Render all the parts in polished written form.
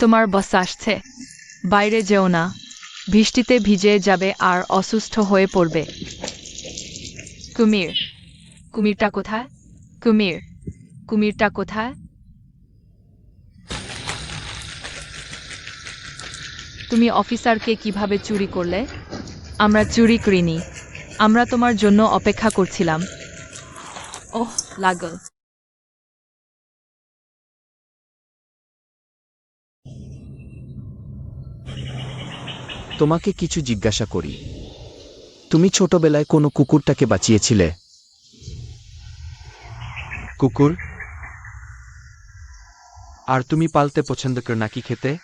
তোমার বস আসছে। বাইরে যেও না, বৃষ্টিতে ভিজে যাবে আর অসুস্থ হয়ে পড়বে। কুমির, কুমিরটা কোথায়? কুমির, কুমিরটা কোথায়? তুমি অফিসারকে কিভাবে চুরি করলে? আমরা চুরি করিনি, আমরা তোমার জন্য অপেক্ষা করছিলাম। ওহ, লাগল। তোমাকে কিছু জিজ্ঞাসা করি। তুমি ছোটবেলায় কোনো কুকুরটাকে বাঁচিয়েছিলে? কুকুর? আর তুমি পালতে পছন্দ করো নাকি খেতে?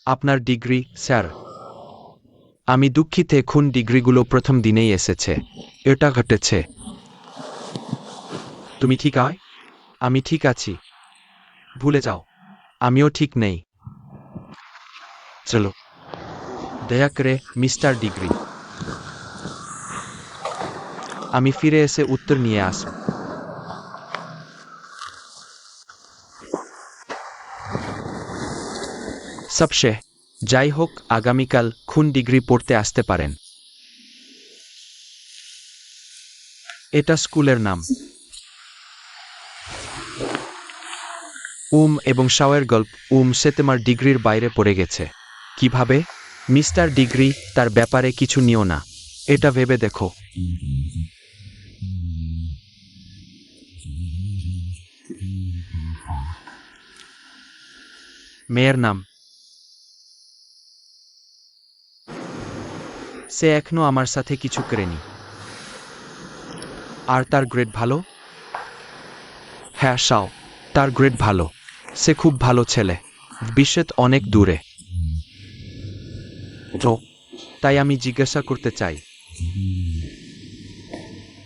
আপনার ডিগ্রি, স্যার? আমি দুঃখিত, খুন ডিগ্রিগুলো প্রথম দিনেই এসেছে। এটা ঘটেছে। তুমি ঠিক আয়? আমি ঠিক আছি। ভুলে যাও, আমিও ঠিক নেই। চলো, দয়া করে মিস্টার ডিগ্রি। আমি ফিরে এসে উত্তর নিয়ে আসব। সবশে যাই হোক, আগামীকাল খুন ডিগ্রি পড়তে আসতে পারেন। এটা স্কুলের নাম। এবং শাওয়ের গল্প। সে তোমার ডিগ্রির বাইরে পড়ে গেছে। কিভাবে? মিস্টার ডিগ্রি, তার ব্যাপারে কিছু নিও না। এটা ভেবে দেখো। মেয়ের নাম। সে এখনো আমার সাথে কিছু করেনি। আর তার গ্রেড ভালো? হ্যাঁ শাও, তার গ্রেড ভালো। সে খুব ভালো ছেলে। ভবিষ্যৎ অনেক দূরে। তাই আমি জিজ্ঞাসা করতে চাই,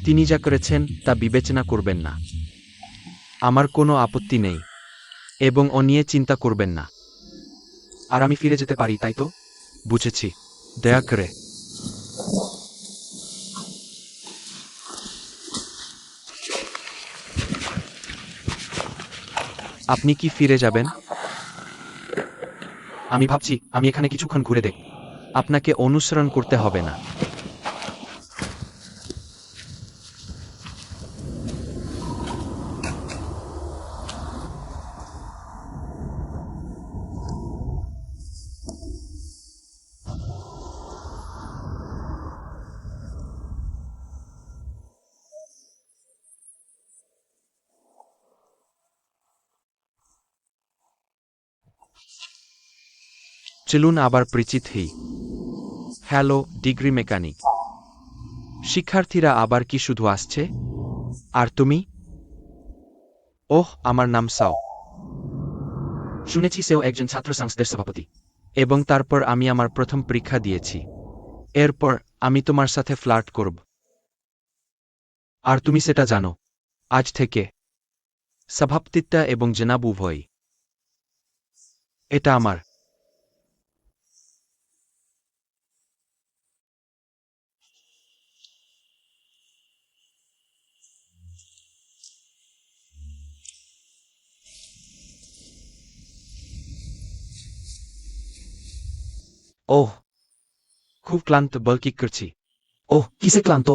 তিনি যা করেছেন তা বিবেচনা করবেন না? আমার কোনো আপত্তি নেই, এবং ও নিয়ে চিন্তা করবেন না। আর আমি ফিরে যেতে পারি, তাই তো? বুঝেছি। দয়া করে। আপনি কি ফিরে যাবেন? আমি ভাবছি আমি এখানে কিছুক্ষণ ঘুরে দেখব। আপনাকে অনুসরণ করতে হবে না। চলুন আবার পরিচিত হই। Hello, degree mechanic. শিক্ষার্থীরা আবার কি শুধু আসছে? আর তুমি? ওহ, আমার নাম সাও। শুনেছি সেও একজন ছাত্র সংসদের সভাপতি। এবং তারপর আমি আমার প্রথম পরীক্ষা দিয়েছি। এরপর আমি তোমার সাথে ফ্লার্ট করব। আর তুমি সেটা জানো। আজ থেকে সভাপতিত্ব এবং জনাব উভয়। এটা আমার। ওহ, খুব ক্লান্ত, বল কিক করছি। ওহ, কিসে ক্লান্ত?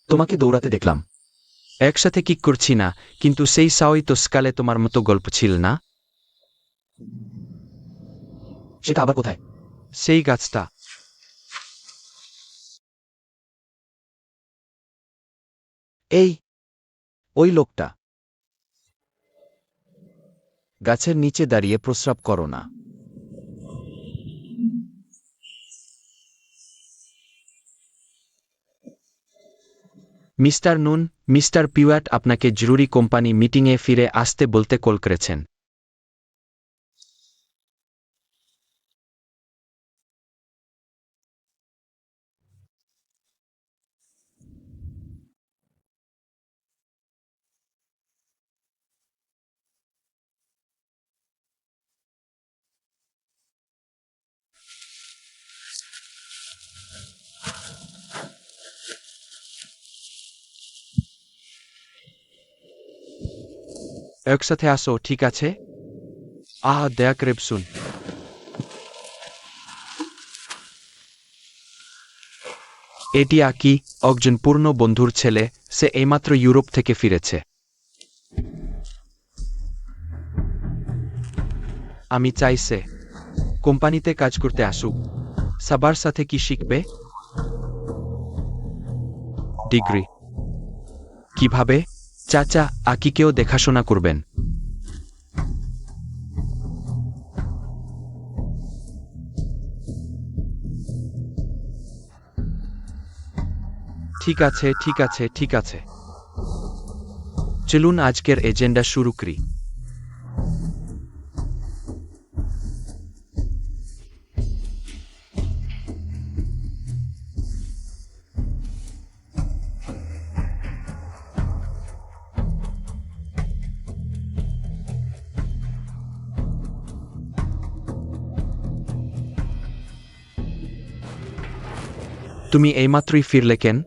তোমাকে দৌড়াতে দেখলাম। একসাথে কিক করছি না, কিন্তু সেই সাওই তো স্কালে তোমার মতো গল্প ছিল না? সেটা আবার কোথায়? সেই গাছটা। এই, ওই লোকটা। গাছের নিচে দাঁড়িয়ে প্রস্রাব করো না। মিস্টার নুন, মিস্টার পিওয়াট আপনাকে জরুরি কোম্পানি মিটিংয়ে ফিরে আসতে বলতে কল করেছেন। একসাথে আসো, ঠিক আছে? দয়া করে শুন। এটি আকি, একজন পূর্ণ বন্ধুর ছেলে। সে এইমাত্র ইউরোপ থেকে ফিরেছে। আমি চাই সে কোম্পানিতে কাজ করতে আসুক। সবার সাথে কি শিখবে? ডিগ্রি। কিভাবে? চাচা আকিকেও দেখাশোনা করবেন। ঠিক আছে, ঠিক আছে, ঠিক আছে। চলুন আজকের এজেন্ডা শুরু করি। তুমি এইমাত্রই ফিরলে কেন?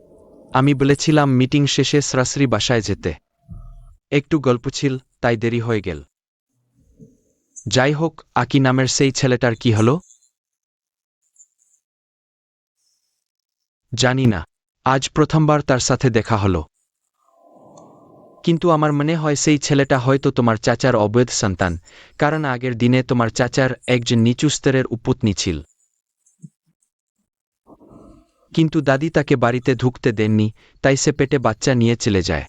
আমি বলেছিলাম মিটিং শেষে সরাসরি বাসায় যেতে। একটু গল্প ছিল, তাই দেরি হয়ে গেল। যাই হোক, আকি নামের সেই ছেলেটার কি হলো? জানি না। আজ প্রথমবার তার সাথে দেখা হলো। কিন্তু আমার মনে হয় সেই ছেলেটা হয়তো তোমার চাচার অবৈধ সন্তান, কারণ আগের দিনে তোমার চাচার একজন নিচু স্তরের উপপত্নী ছিল। কিন্তু দাদি তাকে বাড়িতে ঢুকতে দেননি, তাই সে পেটে বাচ্চা নিয়ে চলে যায়।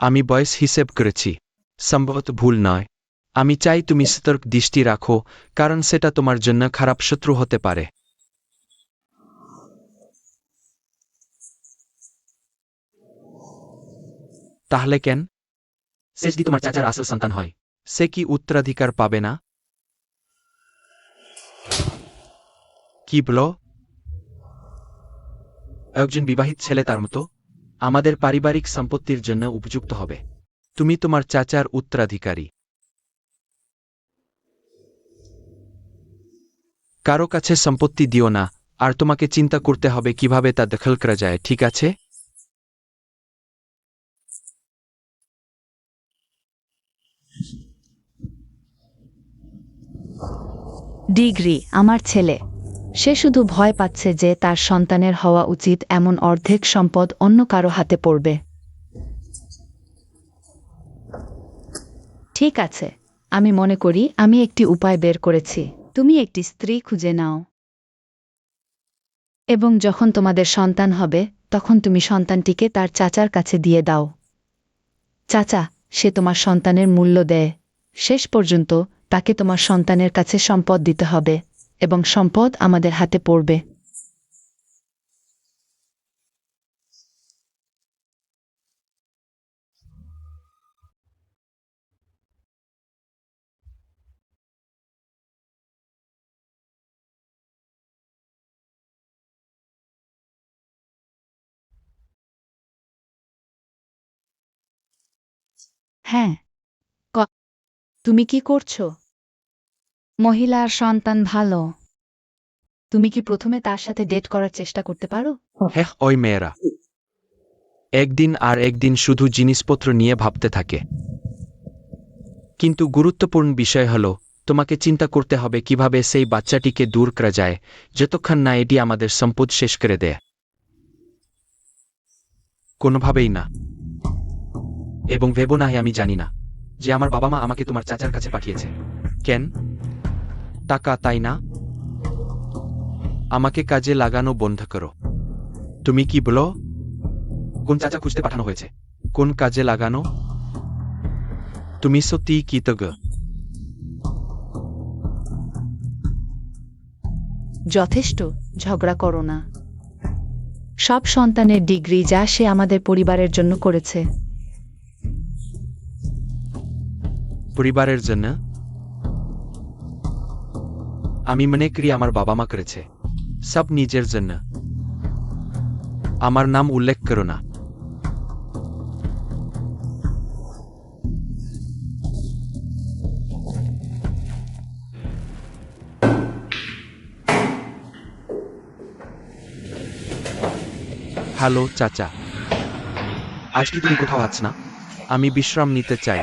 আমি বয়স হিসেব করেছি। সম্ভবত ভুল নয়। আমি চাই তুমি সতর্ক দৃষ্টি রাখো, কারণ সেটা তোমার জন্য খারাপ শত্রু হতে পারে। তাহলে কেন? সে যদি তোমার চাচার আসল সন্তান হয়, সে কি উত্তরাধিকার পাবে না? কি বলো? একজন বিবাহিত ছেলে তার মতো আমাদের পারিবারিক সম্পত্তির জন্য উপযুক্ত হবে। তুমি তোমার চাচার উত্তরাধিকারী। কারো কাছে সম্পত্তি দিও না, আর তোমাকে চিন্তা করতে হবে কিভাবে তা দখল করা যায়, ঠিক আছে? ডিগ্রি আমার ছেলে। সে শুধু ভয় পাচ্ছে যে তার সন্তানের হওয়া উচিত এমন অর্ধেক সম্পদ অন্য কারো হাতে পড়বে। ঠিক আছে, আমি মনে করি আমি একটি উপায় বের করেছি। তুমি একটি স্ত্রী খুঁজে নাও, এবং যখন তোমাদের সন্তান হবে তখন তুমি সন্তানটিকে তার চাচার কাছে দিয়ে দাও। চাচা, সে তোমার সন্তানের মূল্য দেয়। শেষ পর্যন্ত তাকে তোমার সন্তানের কাছে সম্পদ দিতে হবে, এবং সম্পদ আমাদের হাতে পড়বে। হ্যাঁ, তুমি কি করছো? মহিলার সন্তান ভালো। তুমি কি প্রথমে তার সাথে ডেট করার চেষ্টা করতে পারো? হ্যাঁ, ওই মেয়েরা একদিন আর একদিন শুধু জিনিসপত্র নিয়ে ভাবতে থাকে। কিন্তু গুরুত্বপূর্ণ বিষয় হল, তোমাকে চিন্তা করতে হবে কিভাবে সেই বাচ্চাটিকে দূর করা যায়, যতক্ষণ না এটি আমাদের সম্পদ শেষ করে দেয়। কোনোভাবেই না। এবং ভেবো না আমি জানি না যে আমার বাবা মা আমাকে তোমার চাচার কাছে পাঠিয়েছে। কেন? টাকা, তাই না? আমাকে কাজে লাগানো বন্ধ করো। তুমি কি বলো? কোন চাচা খুঁজতে পাঠানো হয়েছে? কোন কাজে লাগানো? তুমি সত্যিই কৃতজ্ঞ? যথেষ্ট, ঝগড়া করো না। সব সন্তানের ডিগ্রি যা সে আমাদের পরিবারের জন্য করেছে। পরিবারের জন্য? আমি মনে করি আমার বাবা মা করেছে সব নিজের জন্য। আমার নাম উল্লেখ করো না। হ্যালো চাচা, আজ কি তুমি কোথাও আছ না? আমি বিশ্রাম নিতে চাই।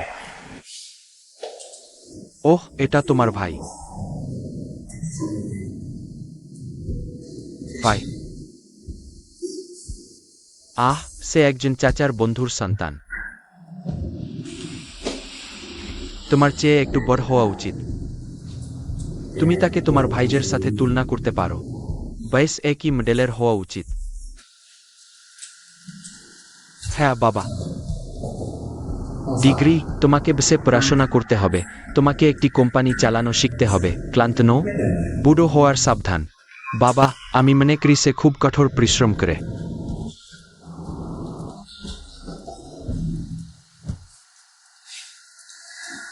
ওহ, এটা তোমার ভাই। ভাই? আহ, সে একজন চাচার বন্ধুর সন্তান। তোমার চেয়ে একটু বড় হওয়া উচিত। তুমি তাকে তোমার ভাইজের সাথে তুলনা করতে পারো। বয়স একই মডেলের হওয়া উচিত। হ্যাঁ বাবা। ডিগ্রি? তোমাকে বেশি পড়াশোনা করতে হবে। তোমাকে একটি কোম্পানি চালানো শিখতে হবে। ক্লান্ত নও? বুড়ো হওয়ার সাবধান। বাবা, আমি মনে করি সে খুব কঠোর পরিশ্রম করে।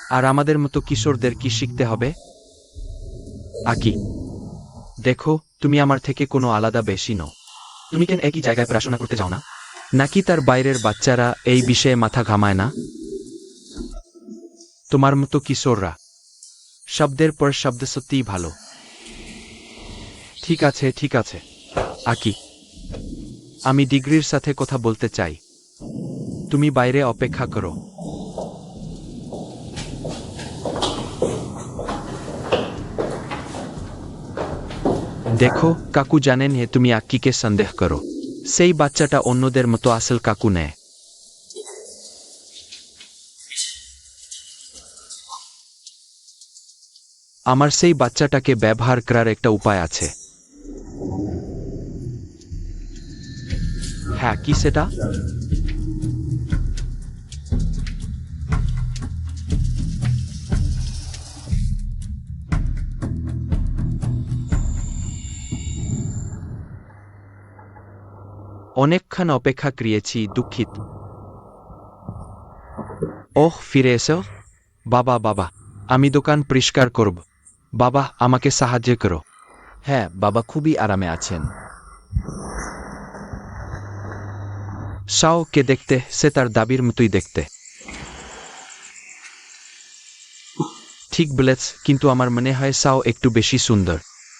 আর আমাদের মতো কিশোরদের কি শিখতে হবে? আকি, দেখো, তুমি আমার থেকে কোনো আলাদা বেশি নও। তুমি কেন একই জায়গায় পড়াশোনা করতে যাও না? নাকি তার বাইরের বাচ্চারা এই বিষয়ে মাথা ঘামায় না? তোমার মতো কিশোররা শব্দের পর শব্দ সত্যিই ভালো। ঠিক আছে, ঠিক আছে। আকি, আমি ডিগ্রির সাথে কথা বলতে চাই। তুমি বাইরে অপেক্ষা করো। দেখো, কাকু জানেন হে তুমি আক্কিকে সন্দেহ করো। সেই বাচ্চাটা অন্যদের মতো আসল কাকু নেয়। আমার সেই বাচ্চাটাকে ব্যবহার করার একটা উপায় আছে। হ্যাঁ, কি সেটা? অনেকক্ষণ অপেক্ষা করিয়েছি, দুঃখিত। ওহ, ফিরে এসো। বাবা বাবা, আমি দোকান পরিষ্কার করব। বাবা, আমাকে সাহায্য করো। হ্যাঁ, বাবা খুবই আরামে আছেন। শাও কে দেখতে, সে তার দাবির মতোই দেখতে। ঠিক বলেছ, কিন্তু আমার মনে হয় শাও একটু বেশি সুন্দর।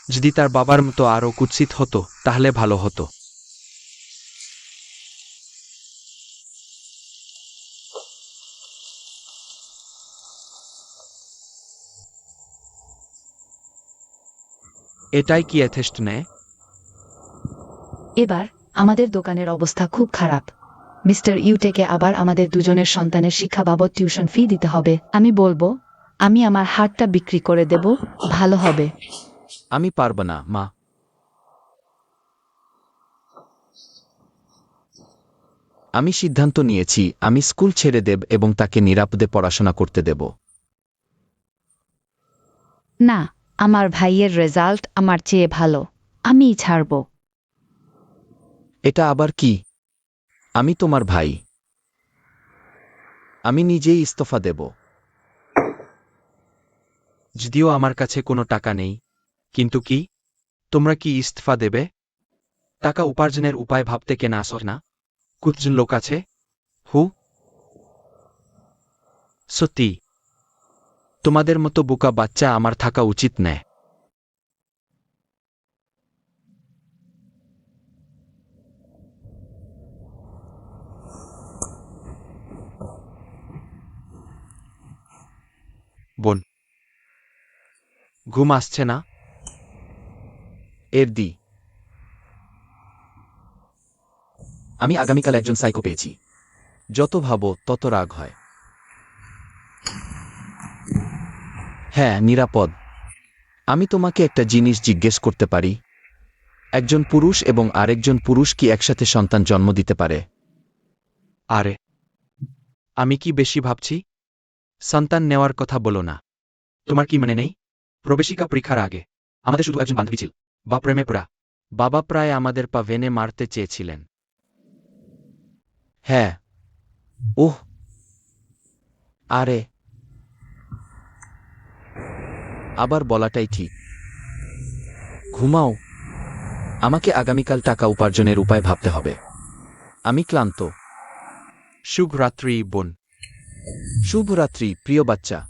যদি তার বাবার মতো আরও কুৎসিত হতো, তাহলে ভালো হতো। এটাই কি যথেষ্ট নেয়? এবার আমাদের দোকানের অবস্থা খুব খারাপ। মিস্টার ইউটেকে আবার আমাদের দুজনের সন্তানের শিক্ষা বাবদ টিউশন ফি দিতে হবে। আমি বলবো, আমি আমার হাতটা বিক্রি করে দেব, ভালো হবে। আমি পারব না, মা। আমি সিদ্ধান্ত নিয়েছি, আমি স্কুল ছেড়ে দেব এবং তাকে নিরাপদে পড়াশোনা করতে দেব। না, আমার ভাইয়ের রেজাল্ট আমার চেয়ে ভালো, আমিই ছাড়ব। এটা আবার কি? আমি তোমার ভাই। আমি নিজেই ইস্তফা দেব। যদিও আমার কাছে কোনো টাকা নেই। কিন্তু কি? তোমরা কি ইস্তফা দেবে? টাকা উপার্জনের উপায় ভাবতে কেন আসো না? কুছজন লোক আছে। হু? সত্যি, তোমাদের মতো বোকা বাচ্চা আমার থাকা উচিত নয়। বোন, ঘুম আসছে না? এর দি। আমি আগামীকাল একজন সাইকো পেয়েছি। যত ভাবো তত রাগ হয়। হ্যাঁ, নিরাপদ। আমি তোমাকে একটা জিনিস জিজ্ঞেস করতে পারি? একজন পুরুষ এবং আরেকজন পুরুষ কি একসাথে সন্তান জন্ম দিতে পারে? আরে, আমি কি বেশি ভাবছি? সন্তান নেওয়ার কথা বলো না। তোমার কি মনে নেই? প্রবেশিকা পরীক্ষার আগে আমাদের শুধু একজন বান্ধবী ছিল, বা প্রেমে পড়া। বাবা প্রায় আমাদের পা ভেনে মারতে চেয়েছিলেন। হ্যাঁ। ওহ, আরে, আবার বলাটাই ঠিক। ঘুমাও। আমাকে আগামীকাল টাকা উপার্জনের উপায় ভাবতে হবে। আমি ক্লান্ত। শুভরাত্রি, বোন। শুভরাত্রি, প্রিয় বাচ্চা।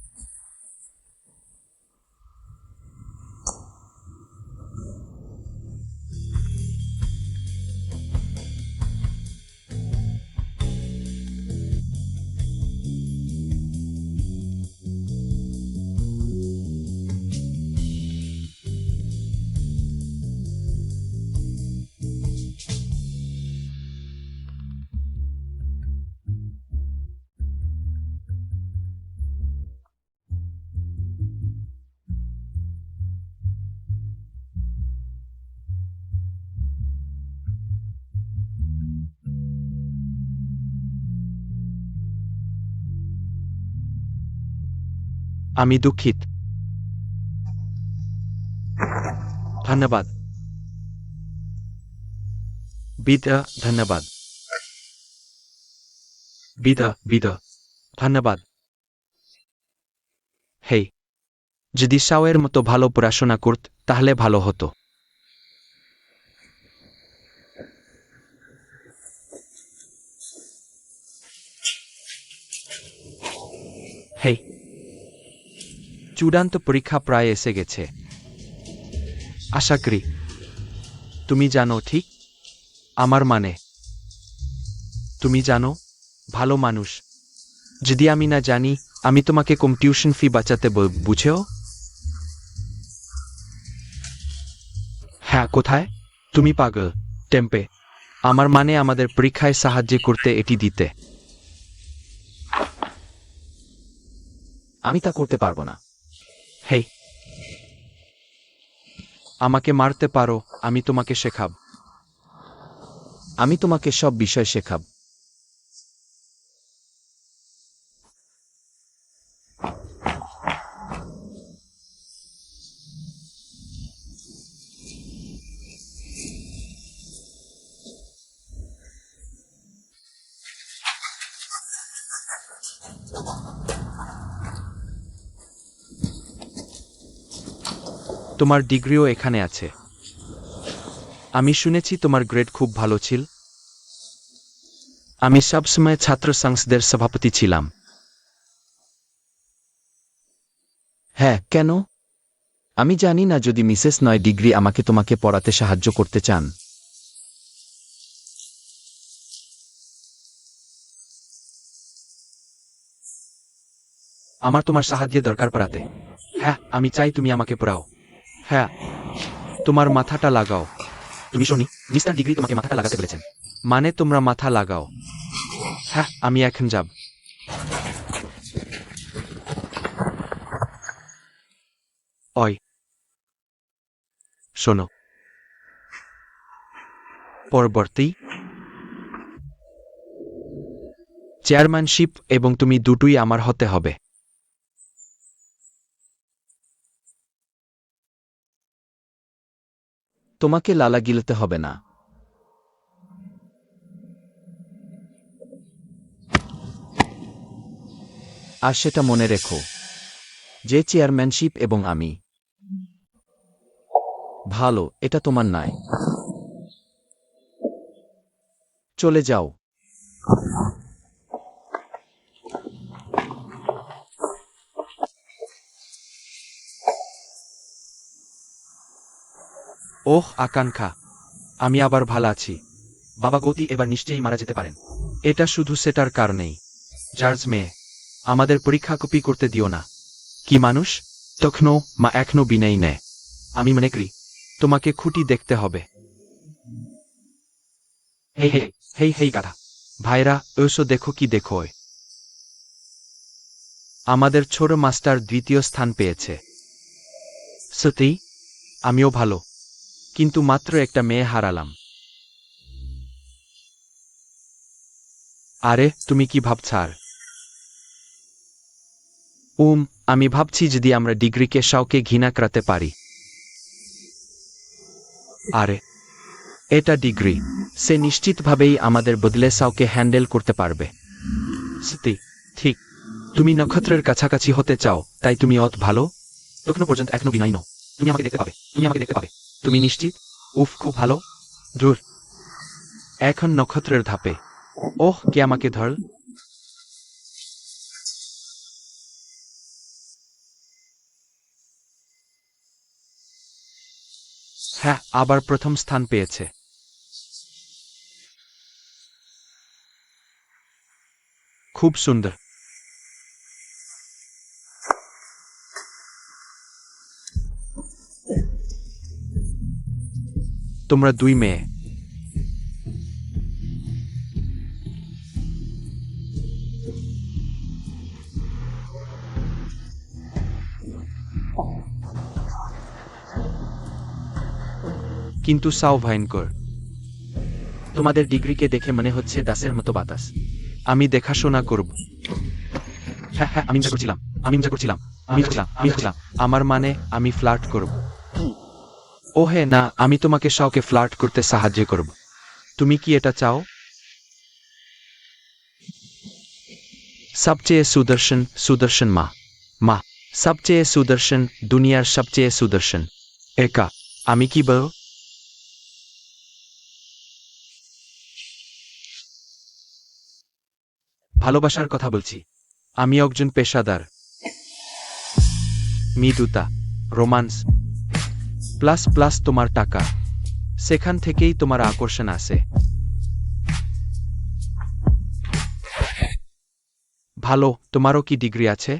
আমি দুঃখিত। ধন্যবাদ। ধন্যবাদ। ধন্যবাদ। হেই, যদি শাওয়ের মতো ভালো পড়াশোনা করত তাহলে ভালো হতো। হেই, চূড়ান্ত পরীক্ষা প্রায় এসে গেছে। আশা করি তুমি জানো, ঠিক? আমার মানে, তুমি জানো, ভালো মানুষ। যদি আমি না জানি, আমি তোমাকে কম টিউশন ফি বাঁচাতে বুঝেও? হ্যাঁ, কোথায়? তুমি পাগল, টেম্পে। আমার মানে আমাদের পরীক্ষায় সাহায্য করতে এটি দিতে। আমি তা করতে পারবো না। হেই, আমাকে মারতে পারো, আমি তোমাকে শেখাব। আমি তোমাকে সব বিষয় শেখাব। তোমার ডিগ্রিও এখানে আছে। আমি শুনেছি তোমার গ্রেড খুব ভালো ছিল। আমি সবসময় ছাত্র সংসদের সভাপতি ছিলাম। হ্যাঁ, কেন? আমি জানি না যদি মিসেস নয় ডিগ্রি আমাকে তোমাকে পড়াতে সাহায্য করতে চান। আমার তোমার সাহায্যের দরকার পড়াতে। হ্যাঁ, আমি চাই তুমি আমাকে পড়াও। হ্যাঁ, তোমার মাথাটা লাগাও। তুমি শোনি, মিস্টার ডিগ্রি তোমাকে মাথাটা লাগাতে বলেছেন। মানে তোমরা মাথা লাগাও। হ্যাঁ, আমি এখন যাব। ওই, শোনো, পরবর্তী চেয়ারম্যানশিপ এবং তুমি দুটোই আমার হতে হবে। তোমাকে লালা গিলতে হবে না। আর সেটা মনে রেখো, যে চেয়ারম্যানশিপ এবং আমি। ভালো, এটা তোমার নয়। চলে যাও। ওহ আকাঙ্ক্ষা, আমি আবার ভালো আছি। বাবা গতি এবার নিশ্চয়ই মারা যেতে পারেন। এটা শুধু সেটার কারণেই। জর্জ মেয়ে, আমাদের পরীক্ষা কপি করতে দিও না। কি মানুষ? তখনও মা এখনো বিনেই নেয়। আমি মনে করি তোমাকে খুঁটি দেখতে হবে। হেই হেই হেই হেই গাধা ভাইরা, ওসো দেখো কি দেখো। আমাদের ছোট মাস্টার দ্বিতীয় স্থান পেয়েছে। সত্যি? আমিও ভালো, কিন্তু মাত্র একটা মেয়ে হারালাম। আরে তুমি কি ভাবছার? আমি ভাবছি যদি আমরা ডিগ্রিকে শাওকে ঘৃণা করাতে পারি। আরে এটা ডিগ্রি, সে নিশ্চিতভাবেই আমাদের বদলে শাওকে হ্যান্ডেল করতে পারবে। সত্যি? ঠিক। তুমি নক্ষত্রের কাছাকাছি হতে চাও, তাই তুমি অত ভালো? তখনও পর্যন্ত এখনো বিনয় নও। তুমি আমাকে দেখতে পাবে, তুমি আমাকে দেখতে পাবে। তুমি নিশ্চিত? উফ, খুব ভালো। দূর, এখন নক্ষত্রের ধাপে। ওহ, কে আমাকে ধর। হ্যাঁ, আবার প্রথম স্থান পেয়েছে। খুব সুন্দর। তোমরা দুই মেয়ে। কিন্তু সাও ভয়ঙ্কর। তোমাদের ডিগ্রিকে দেখে মনে হচ্ছে দাসের মতো বাতাস। আমি দেখাশোনা করব। হ্যাঁ হ্যাঁ, আমি মজা করছিলাম। আমি খুঁজলাম। আমার মানে আমি ফ্লার্ট করব। ও হে না, আমি তোমাকে শখে ফ্লার্ট করতে সাহায্য করব। তুমি কি এটা চাও? সবচেয়ে সুদর্শন সুদর্শন মা মা সবচেয়ে সুদর্শন, দুনিয়ার সবচেয়ে সুদর্শন। একা আমি কি বল? ভালোবাসার কথা বলছি। আমি একজন পেশাদার মৃদুতা, রোমান্স প্লাস প্লাস তোমার টাকা, সেখান থেকেই তোমার আকর্ষণ আসে। ভালো, তোমারও কি ডিগ্রি আছে?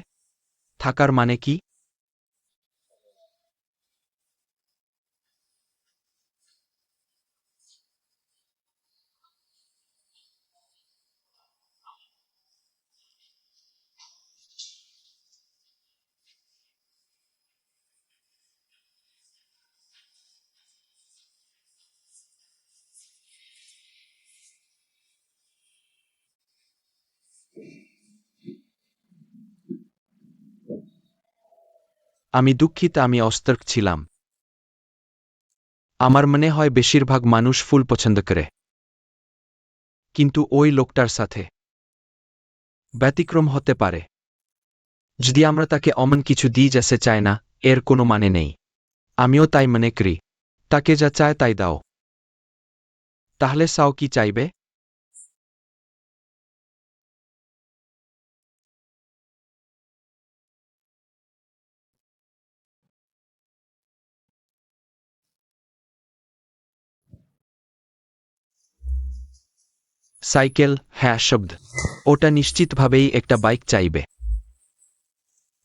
থাকার মানে কি? আমি দুঃখিত, আমি অস্তর্ক ছিলাম। আমার মনে হয় বেশিরভাগ মানুষ ফুল পছন্দ করে, কিন্তু ওই লোকটার সাথে ব্যতিক্রম হতে পারে। যদি আমরা তাকে অমন কিছু দিয়ে যেতে চাই না, এর কোনো মানে নেই। আমিও তাই মনে করি। তাকে যা চায় তাই দাও। তাহলে সাও কি চাইবে? সাইকেল, হ্যাঁ শব্দ। ওটা নিশ্চিতভাবেই একটা বাইক চাইবে।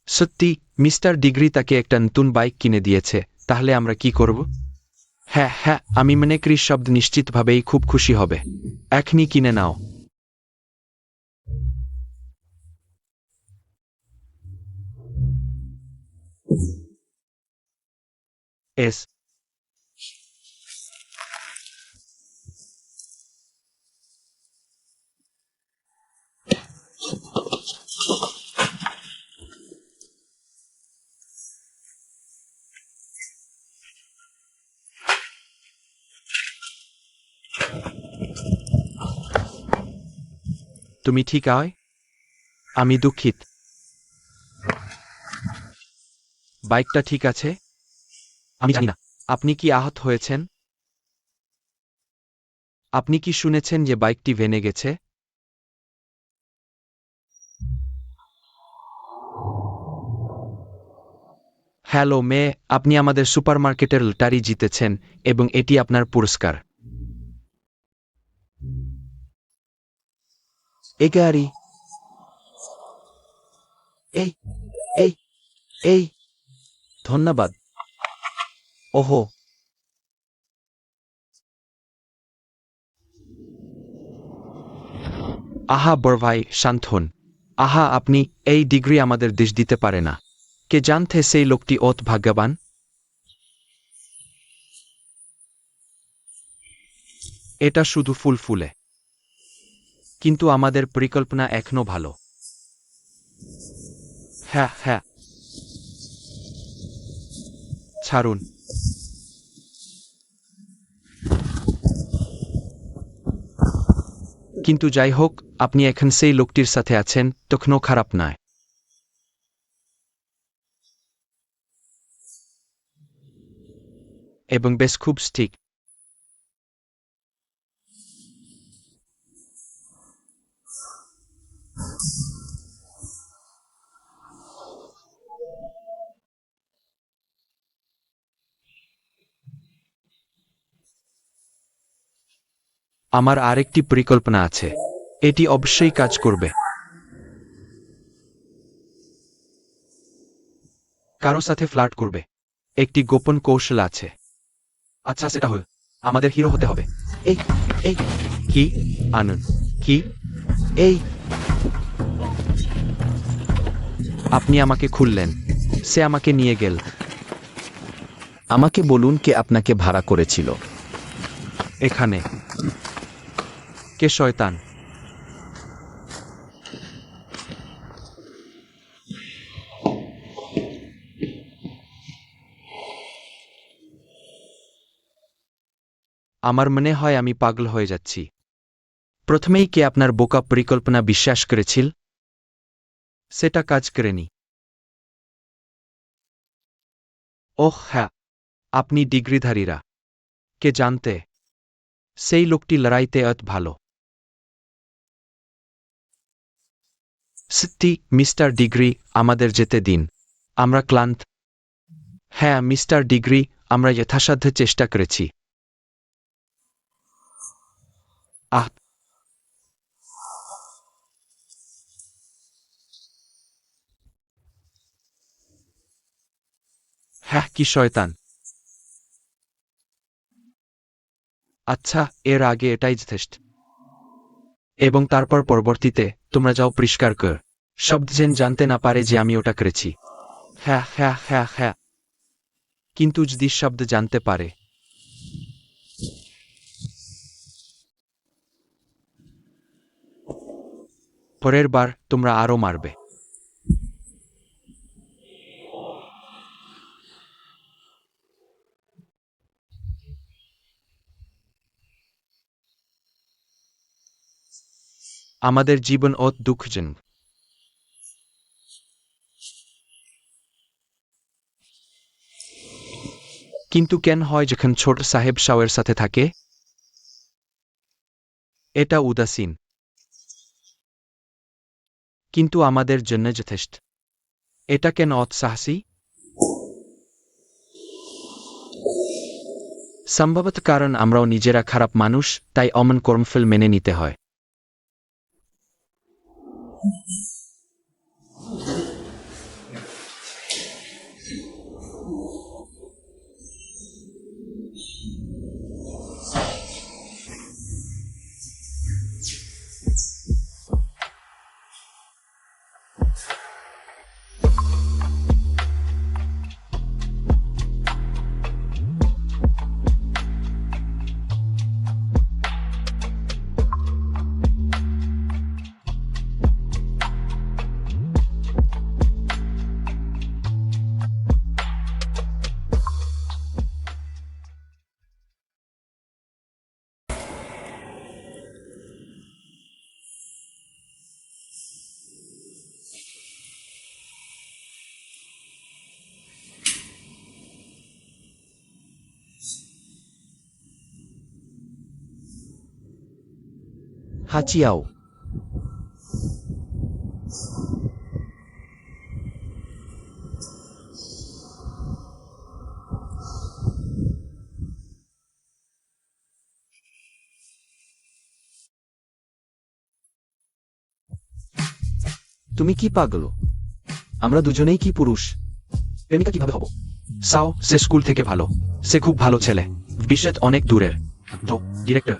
সত্যি, মিস্টার ডিগ্রি তাকে একটা নতুন বাইক কিনে দিয়েছে। তাহলে আমরা কি করব? হ্যাঁ হ্যাঁ, আমি মনে করি শব্দ নিশ্চিতভাবেই খুব খুশি হবে। এখনই কিনে নাও। এস তুমি ঠিক আয়? আমি দুঃখিত। বাইকটা ঠিক আছে? আমি জানি না। আপনি কি আহত হয়েছেন? আপনি কি শুনেছেন যে বাইকটি ভেঙে গেছে? হ্যালো মেয়ে, আপনি আমাদের সুপারমার্কেটের লটারি জিতেছেন এবং এটি আপনার পুরস্কার। এই গাড়ি। এই এই এই ধন্যবাদ। ওহো, আহা বড় ভাই, শান্ত হন। আহা, আপনি এই ডিগ্রি আমাদের দেশ দিতে পারে না। কে জানতে সেই লোকটি অত ভাগ্যবান? এটা শুধু ফুল ফুলে, কিন্তু আমাদের পরিকল্পনা এখনো ভালো। হ্যাঁ হ্যাঁ, ছাড়ুন। কিন্তু যাই হোক, আপনি এখন সেই লোকটির সাথে আছেন, তখনও খারাপ নয়। এবং বেশ খুব ঠিক। আমার আরেকটি পরিকল্পনা আছে। এটি অবশ্যই কাজ করবে। কারো সাথে ফ্লার্ট করবে। একটি গোপন কৌশল আছে। আচ্ছা, সেটা হল আমাদের হিরো হতে হবে। এই এই কি আনন্দ, কি এই? আপনি আমাকে খুললেন, সে আমাকে নিয়ে গেল। আমাকে বলুন কে আপনাকে ভাড়া করেছিল। এখানে কে শয়তান? আমার মনে হয় আমি পাগল হয়ে যাচ্ছি। প্রথমেই কে আপনার বোকা পরিকল্পনা বিশ্বাস করেছিল? সেটা কাজ করেনি। ওহ হ্যাঁ, আপনি ডিগ্রিধারীরা কে জানতে সেই লোকটি লড়াইতে ভালো। সত্যি মিস্টার ডিগ্রি, আমাদের যেতে দিন, আমরা ক্লান্ত। হ্যাঁ মিস্টার ডিগ্রি, আমরা যথাসাধ্য চেষ্টা করেছি। আহ, হ্যাঁ কি শয়তান। আচ্ছা, এর আগে এটাই যথেষ্ট। এবং তারপর পরবর্তীতে তোমরা যাও পরিষ্কার কর, শব্দ যেন জানতে না পারে যে আমি ওটা করেছি। হ্যাঁ হ্যাঁ হ্যাঁ হ্যাঁ, কিন্তু যদি শব্দ জানতে পারে। পরের বার তোমরা আরও মারবে। আমাদের জীবন দুঃখজনক। কিন্তু কেন হয় যখন ছোট সাহেব শাওয়ের সাথে থাকে? এটা উদাসীন, কিন্তু আমাদের জন্য যথেষ্ট। এটা কেন অৎসাহসী? সম্ভবত কারণ আমরাও নিজেরা খারাপ মানুষ, তাই অমন কর্মফল মেনে নিতে হয়। হাচিয়াও। তুমি কি পাগল? আমরা দুজনেই কি পুরুষ? প্রেমিকা কিভাবে হব? সাও, সে স্কুল থেকে ভালো, সে খুব ভালো ছেলে, বিশেষ অনেক দূরের। তো ডিরেক্টর,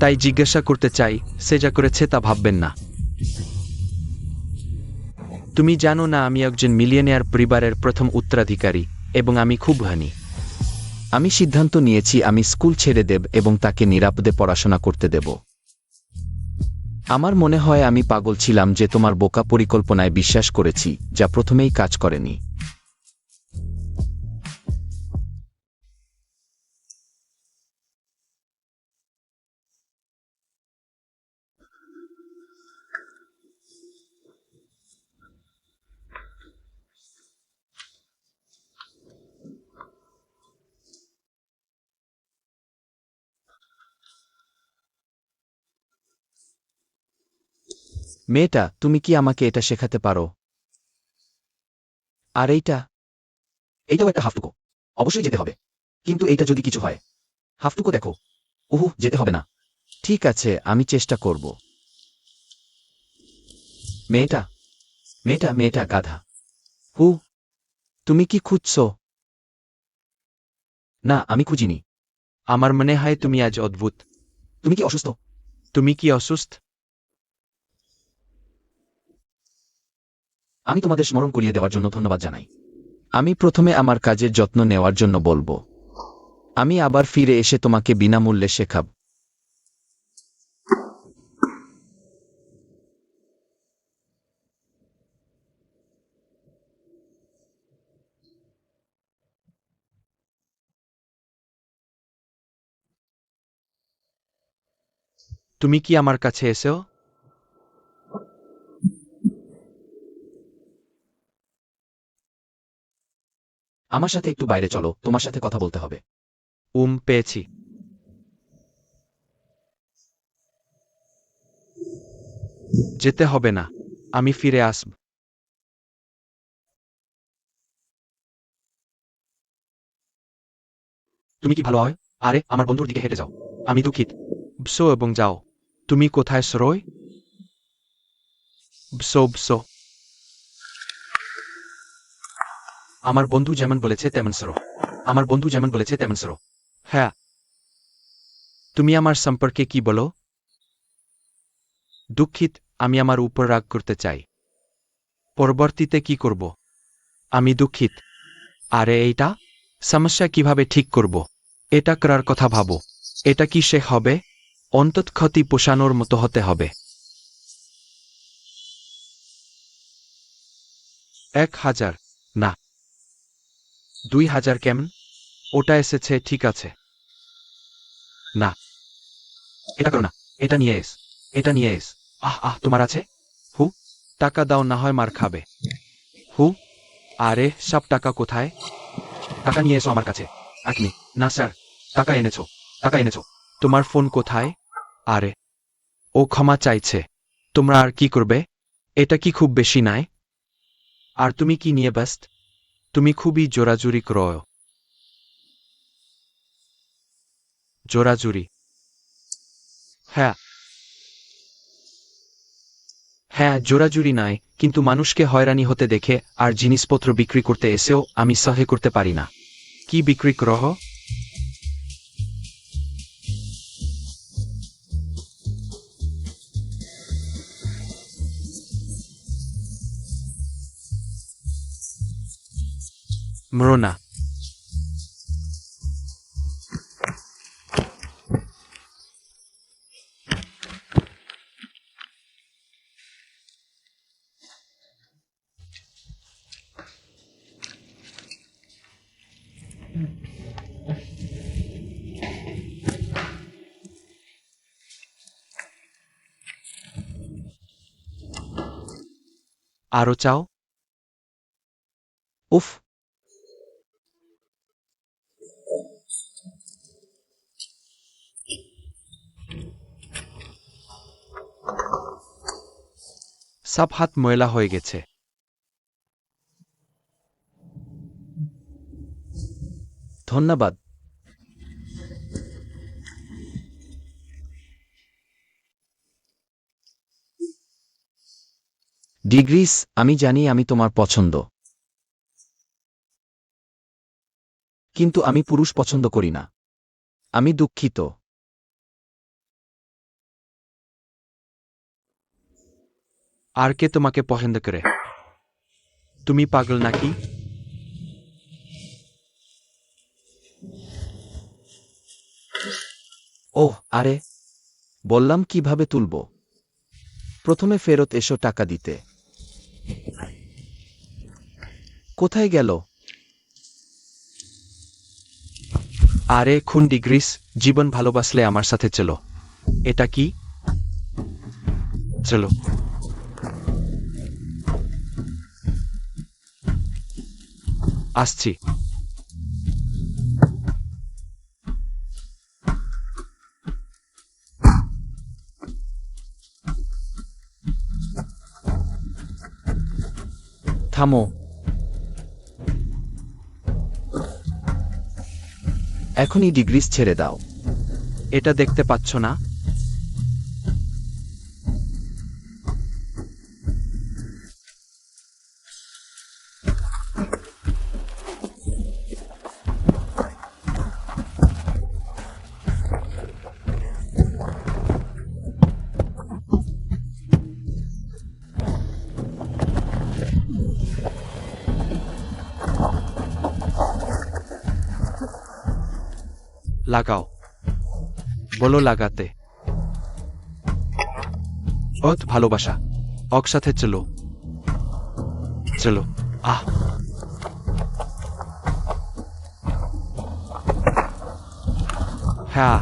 তাই জিজ্ঞাসা করতে চাই, সে যা করেছে তা ভাববেন না। তুমি জানো না আমি একজন মিলিয়নিয়ার পরিবারের প্রথম উত্তরাধিকারী, এবং আমি খুব ধনী। আমি সিদ্ধান্ত নিয়েছি আমি স্কুল ছেড়ে দেব এবং তাকে নিরাপদে পড়াশোনা করতে দেব। আমার মনে হয় আমি পাগল ছিলাম যে তোমার বোকা পরিকল্পনায় বিশ্বাস করেছি, যা প্রথমেই কাজ করেনি। মেয়েটা, তুমি কি আমাকে এটা শেখাতে পারো? আর এইটাও একটা হাফটুকো। অবশ্যই যেতে হবে। কিন্তু এইটা যদি কিছু হয়। হাফটুকো দেখো। উহু, যেতে হবে না। ঠিক আছে, আমি চেষ্টা করব। মেয়েটা মেয়েটা মেয়েটা গাধা। হু, তুমি কি খুঁজছো? না, আমি খুঁজিনি। আমার মনে হয় তুমি আজ অদ্ভুত। তুমি কি অসুস্থ? তুমি কি অসুস্থ? আমি তোমাদের স্মরণ করিয়ে দেওয়ার জন্য ধন্যবাদ জানাই। আমি প্রথমে আমার কাজের যত্ন নেওয়ার জন্য বলবো। আমি আবার ফিরে এসে তোমাকে বিনামূল্যে শেখাব। তুমি কি আমার কাছে এসো? আমার সাথে একটু বাইরে চলো, তোমার সাথে কথা বলতে হবে। পেয়েছি। যেতে হবে না, আমি ফিরে আসব। তুমি কি ভালো হয়? আরে আমার বন্ধুর দিকে হেঁটে যাও। আমি দুঃখিত। বসো এবং যাও। তুমি কোথায় সরোয়? বসো বসো। আমার বন্ধু যেমন বলেছে তেমন সরো। আমার বন্ধু যেমন বলেছে তেমন সরো। হ্যাঁ। তুমি আমার সম্পর্কে কি বলো? দুঃখিত, আমি আমার উপর রাগ করতে চাই। পরবর্তীতে কি করব? আমি দুঃখিত। আরে এইটা? সমস্যা কিভাবে ঠিক করব? এটা করার কথা ভাবো। এটা কি সে হবে? অন্তত ক্ষতি পোষানোর মতো হতে হবে। 1000 না, 2000 কেমন? ওটা এসেছে, ঠিক আছে। না, এটা করো না। এটা নিয়ে এস। এটা নিয়ে এস। তোমার আছে? টাকা দাও, না হয় মার খাবে। আরে সব টাকা কোথায়? টাকা নিয়ে এসো আমার কাছে। আপনি? না স্যার, টাকা এনেছো। টাকা এনেছো। তোমার ফোন কোথায়? আরে, ও ক্ষমা চাইছে। তোমরা আর কি করবে? এটা কি খুব বেশি নয়? আর তুমি কি নিয়ে ব্যস্ত? তুমি খুবই জোরাজুরি করো। জোরাজুরি? হ্যাঁ হ্যাঁ, জোরাজুরি নয়, কিন্তু মানুষকে হয়রানি হতে দেখে আর জিনিসপত্র বিক্রি করতে এসেও আমি সহ্য করতে পারি না। কি বিক্রি করো? মরো না। আরো চাও? উফ, সব হাত ময়লা হয়ে গেছে। ধন্যবাদ। ডিগ্রিস, আমি জানি আমি তোমার পছন্দ, কিন্তু আমি পুরুষ পছন্দ করি না। আমি দুঃখিত। আর কে তোমাকে পছন্দ করে? তুমি পাগল নাকি? ওহ, আরে, বললাম কিভাবে তুলব। প্রথমে ফেরত এসো টাকা দিতে। কোথায় গেল? আরে খুন ডিগ্রিস, জীবন ভালোবাসলে আমার সাথে চলো। এটা কি? চলো। আসছি। থামো। এখনই ডিগ্রিস ছেড়ে দাও। এটা দেখতে পাচ্ছ না? লাগাও। বলো লাগাতে। অত ভালোবাসা। একসাথে চলো। চলো। হ্যাঁ।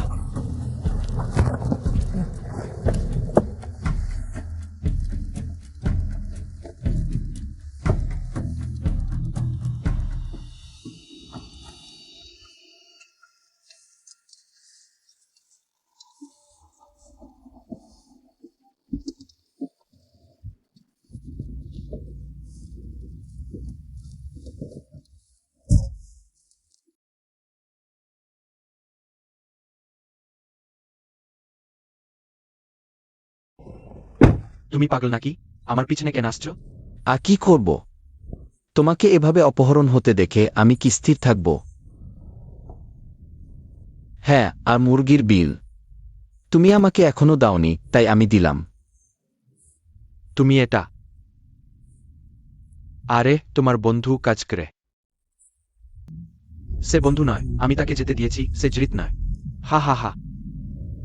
তুমি পাগল নাকি? আমার পিছনে কেন আসছো? আর কি করব? তোমাকে এভাবে অপহরণ হতে দেখে আমি কি স্থির থাকব? হ্যাঁ, আর মুরগির বিল তুমি আমাকে এখনো দাওনি, তাই আমি দিলাম। তুমি এটা? আরে তোমার বন্ধু কাজ করে। সে বন্ধু নয়, আমি তাকে যেতে দিয়েছি, সে জৃত নয়। হা হা হা।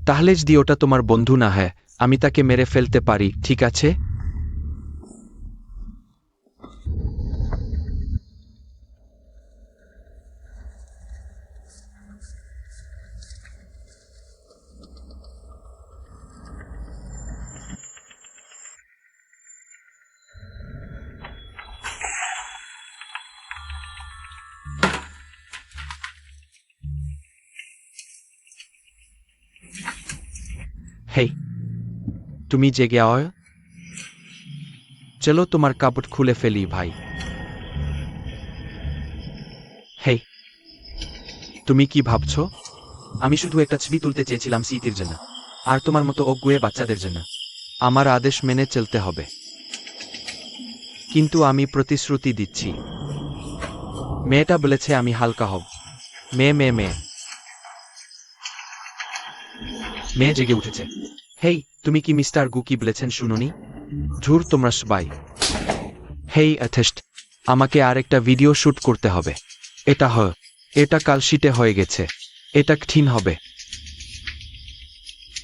তাহলে যদি ওটা তোমার বন্ধু না হয়, আমি তাকে মেরে ফেলতে পারি, ঠিক আছে? হেই, তুমি জেগে আও। চলো তোমার কাপড় খুলে ফেলি ভাই। হেই, তুমি কি ভাবছো? আমি শুধু একটা ছবি তুলতে চেয়েছিলাম স্মৃতির জন্য, আর তোমার মতো অজ্ঞে বাচ্চাদের জন্য। আমার আদেশ মেনে চলতে হবে। কিন্তু আমি প্রতিশ্রুতি দিচ্ছি, মেয়েটা বলেছে আমি হালকা হব। মেয়ে মেয়ে মেয়ে মেয়ে জেগে উঠেছে। হেই, তুমি কি মিস্টার গু কি বলেছেন শুনোনি? ধুর তোমরা সবাই। হেই অ্যাথেস্ট, আমাকে আর একটা ভিডিও শুট করতে হবে। এটা কাল শীটে হয়ে গেছে। এটা কঠিন হবে।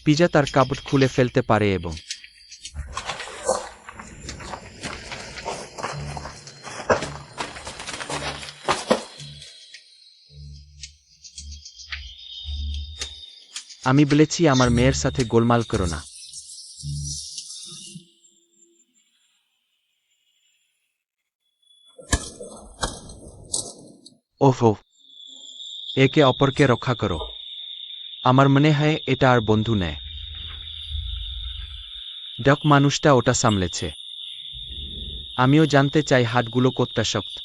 পিজা তার কাপড় খুলে ফেলতে পারে এবং আমি বলেছি আমার মেয়ের সাথে গোলমাল করো না। ওহো, একে অপরকে রক্ষা করো। আমার মনে হয় এটা আর বন্ধু নেয়। ডক মানুষটা ওটা সামলেছে। আমিও জানতে চাই হাতগুলো কতটা শক্ত।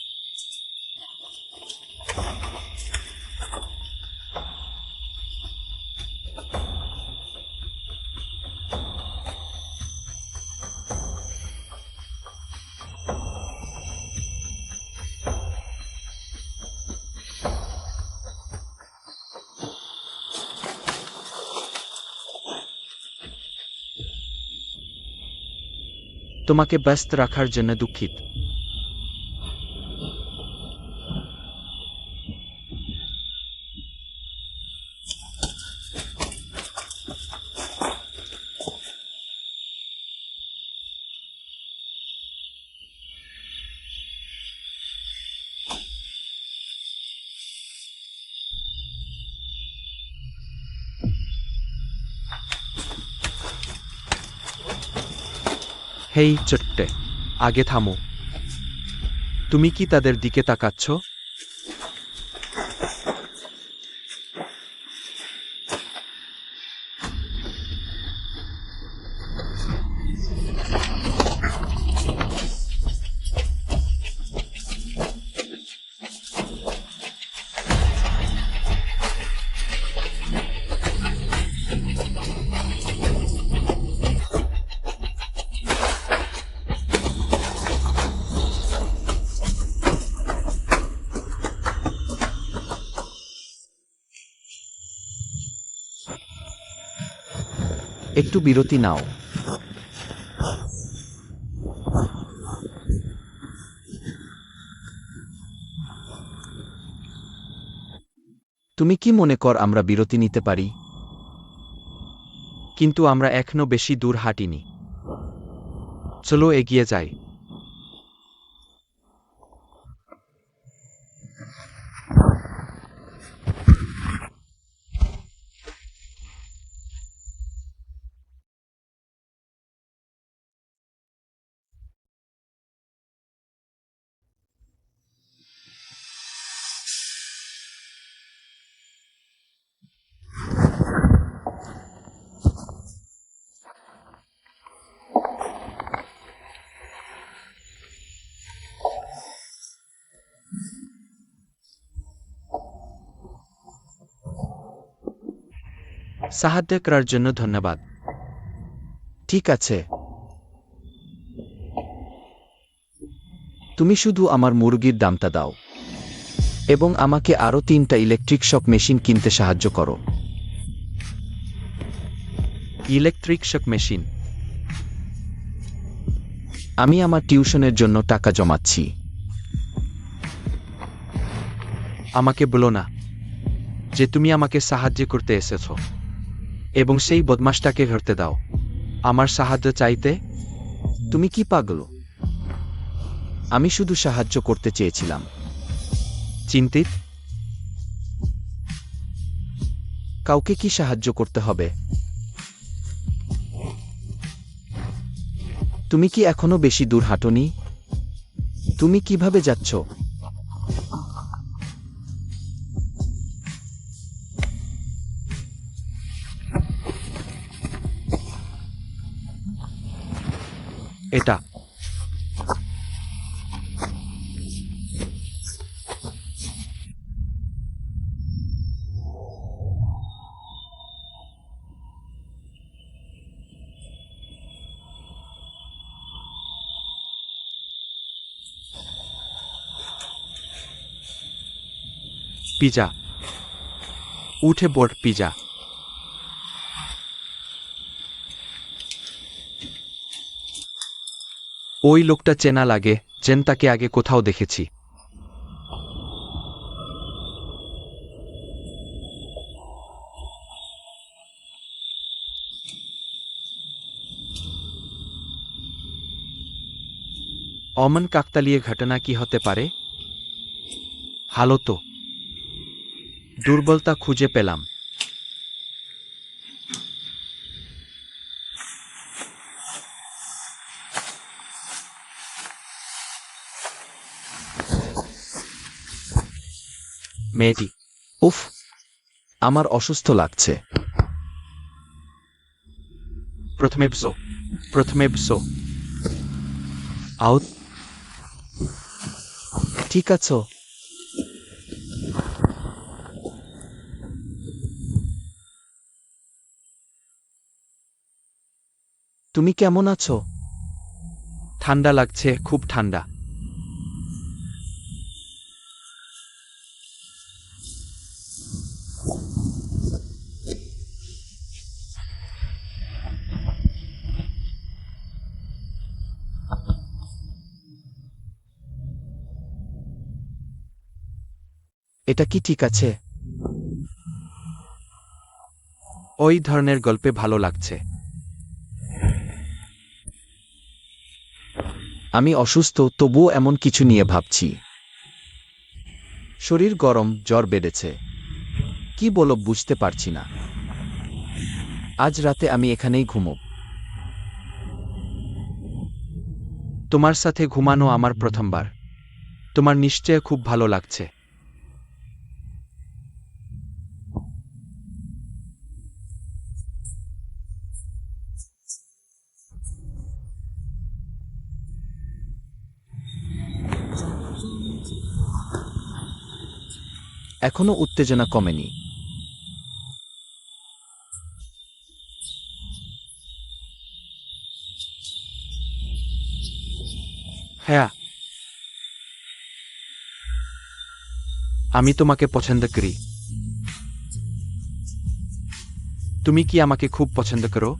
তোমাকে ব্যস্ত রাখার জন্য দুঃখিত। হেই চট্টে, আগে থামো। তুমি কি তাদের দিকে তাকাচ্ছ? একটু বিরতি নাও। তুমি কি মনে কর আমরা বিরতি নিতে পারি? কিন্তু আমরা এখনো বেশি দূর হাঁটিনি। চলো এগিয়ে যাই। সাহায্য করার জন্য ধন্যবাদ। ঠিক আছে। তুমি শুধু আমার মুরগির দামটা দাও এবং আমাকে আরও 3টা ইলেকট্রিক শক মেশিন কিনতে সাহায্য করো। Electric shock machine? আমি আমার টিউশনের জন্য টাকা জমাচ্ছি। আমাকে বলো না যে তুমি আমাকে সাহায্য করতে এসেছ এবং সেই বদমাশটাকে ধরতে দাও। আমার সাহায্য চাইতে? তুমি কি পাগল? আমি শুধু সাহায্য করতে চেয়েছিলাম। চিন্তিত? কাউকে কি সাহায্য করতে হবে? তুমি কি এখনো বেশি দূর হাঁটোনি? তুমি কিভাবে যাচ্ছ? এটা পিজা। উঠে পড় পিজা। ওই লোকটা চেনা লাগে, যেন তাকে আগে কোথাও দেখেছি। অমন কাকতালীয় ঘটনা কি হতে পারে? ভালো তো, দুর্বলতা খুঁজে পেলাম। মেয়েটি। উফ, আমার অসুস্থ লাগছে। প্রথমে বসো। আউট। ঠিক আছো? তুমি কেমন আছো? ঠান্ডা লাগছে, খুব ঠান্ডা। এটা কি ঠিক আছে? ওই ধরনের গল্পে ভালো লাগছে। আমি অসুস্থ, তবুও এমন কিছু নিয়ে ভাবছি। শরীর গরম, জ্বর বেড়েছে। কি বলো বুঝতে পারছি না। আজ রাতে আমি এখানেই ঘুমোব। তোমার সাথে ঘুমানো আমার প্রথমবার। তোমার নিশ্চয় খুব ভালো লাগছে। এখনো উত্তেজনা কমেনি। হ্যাঁ, আমি তোমাকে পছন্দ করি। তুমি কি আমাকে খুব পছন্দ করো?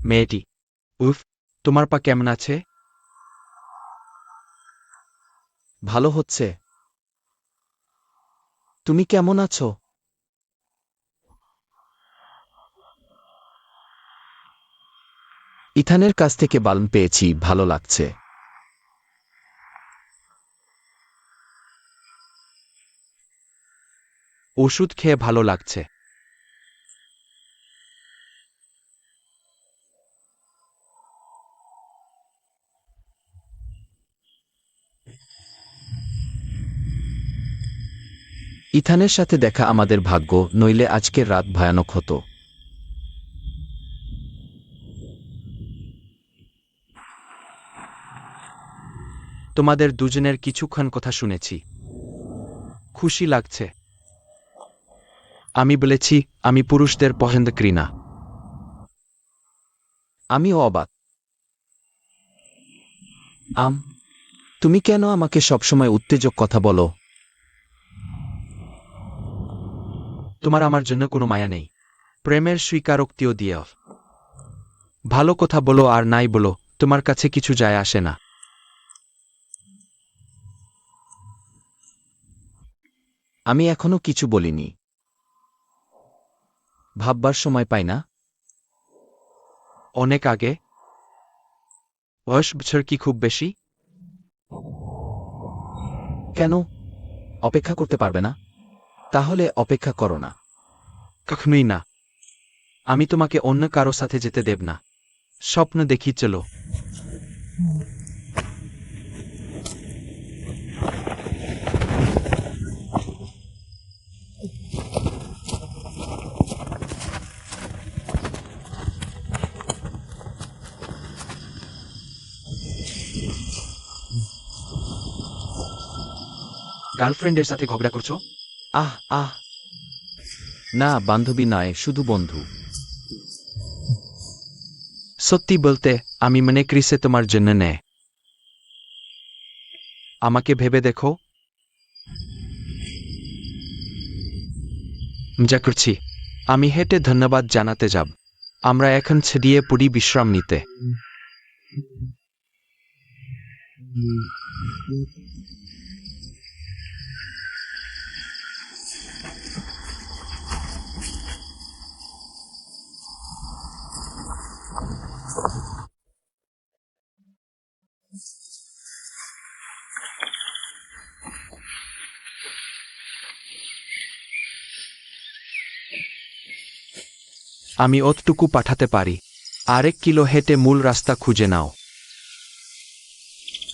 মেয়েটি। উফ, তোমার পা কেমন আছে? ভালো হচ্ছে। তুমি কেমন আছো? ইথানের কাছ থেকে বাল্ম পেয়েছি, ভালো লাগছে। ওষুধ খেয়ে ভালো লাগছে। ইথানের সাথে দেখা আমাদের ভাগ্য, নইলে আজকের রাত ভয়ানক হতো। তোমাদের দুজনের কিছুক্ষণ কথা শুনেছি, খুশি লাগছে। আমি বলেছি আমি পুরুষদের পছন্দ করি না। আমিও অবাক। তুমি কেন আমাকে সবসময় উত্তেজক কথা বলো? তোমার আমার জন্য কোনো মায়া নেই। প্রেমের স্বীকারোক্তিও দিও। ভালো কথা বলো আর নাই বলো, তোমার কাছে কিছু যায় আসে না। আমি এখনো কিছু বলিনি। ভাববার সময় পাই না। অনেক আগে? 10 বছর কি খুব বেশি? কেন? অপেক্ষা করতে পারবে না? তাহলে অপেক্ষা করো না। কখনোই না। আমি তোমাকে অন্য কারো সাথে যেতে দেব না। স্বপ্ন দেখি চলো। গার্লফ্রেন্ডের সাথে ঝগড়া করছো? আহ আহ না, বান্ধবী নয়, শুধু বন্ধু। সত্যি বলতে আমি মনে করি সে তোমার জন্য নেয়। আমাকে ভেবে দেখো। যা করছি, আমি হেঁটে ধন্যবাদ জানাতে যাব। আমরা এখন ছেড়িয়ে পড়ি বিশ্রাম নিতে। আমি অতটুকু পাঠাতে পারি। 1 কিলো হেঁটে মূল রাস্তা খুঁজে নাও।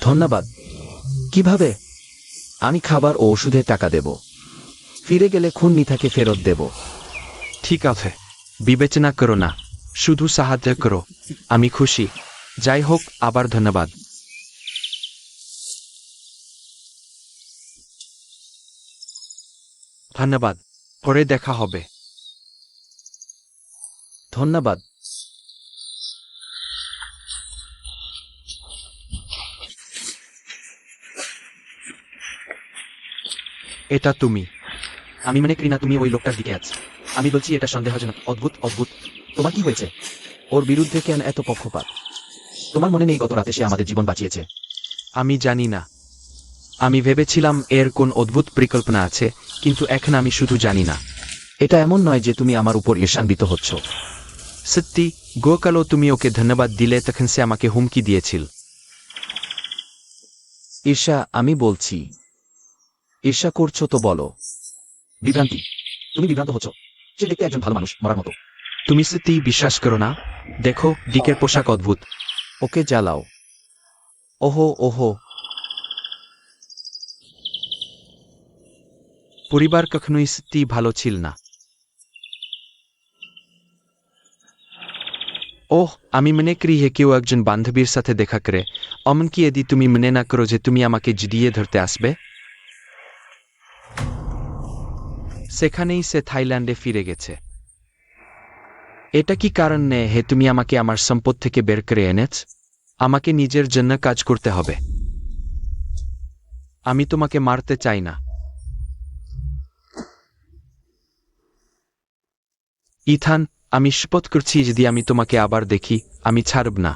ধন্যবাদ। কিভাবে? আমি খাবার ও ওষুধের টাকা দেব। ফিরে গেলে খুন নিথাকে ফেরত দেব। ঠিক আছে, বিবেচনা করো না, শুধু সাহায্য করো। আমি খুশি। যাই হোক, আবার ধন্যবাদ। ধন্যবাদ, পরে দেখা হবে। ধন্যবাদ। এটা তুমি? আমি মনে করি না তুমি ওই লোকটার দিকে আছো। আমি বলছি এটা সন্দেহজনক, অদ্ভুত অদ্ভুত। তোমার কি হয়েছে? ওর বিরুদ্ধে কেন এত পক্ষপাত? তোমার মনে নেই গত রাতে সে আমাদের জীবন বাঁচিয়েছে? আমি জানি না। আমি ভেবেছিলাম এর কোন অদ্ভুত পরিকল্পনা আছে, কিন্তু এখন আমি শুধু জানি না। এটা এমন নয় যে তুমি আমার উপর ঈর্ষান্বিত হচ্ছ। সত্যি, গোকালও তুমি ওকে ধন্যবাদ দিলে তখন সে আমাকে হুমকি দিয়েছিল। ঈর্ষা? আমি বলছি ঈর্ষা করছো তো বলো। বিভ্রান্তি। তুমি বিভ্রান্ত হচ্ছ। সে দেখতে একজন ভালো মানুষ, মরার মতো। তুমি সত্যি বিশ্বাস করো না? দেখো, ডিকের পোশাক অদ্ভুত। ওকে জ্বালাও। ওহো ওহো। পরিবার কখনোই সত্যি ভালো ছিল না। ওহ, আমি মনে করি হে কেউ একজন বান্ধবীর সাথে দেখা করে। এমনকি যদি তুমি মনে না করো যে তুমি আমাকে জড়িয়ে ধরতে আসবে। সেখানেই সে থাইল্যান্ডে ফিরে গেছে। এটা কি কারণ নেই হে তুমি আমাকে আমার সম্পদ থেকে বের করে এনেছ? আমাকে নিজের জন্য কাজ করতে হবে। আমি তোমাকে মারতে চাই না। ইথান, আমি শপথ করছি যদি আমি তোমাকে আবার দেখি, আমি ছাড়ব না।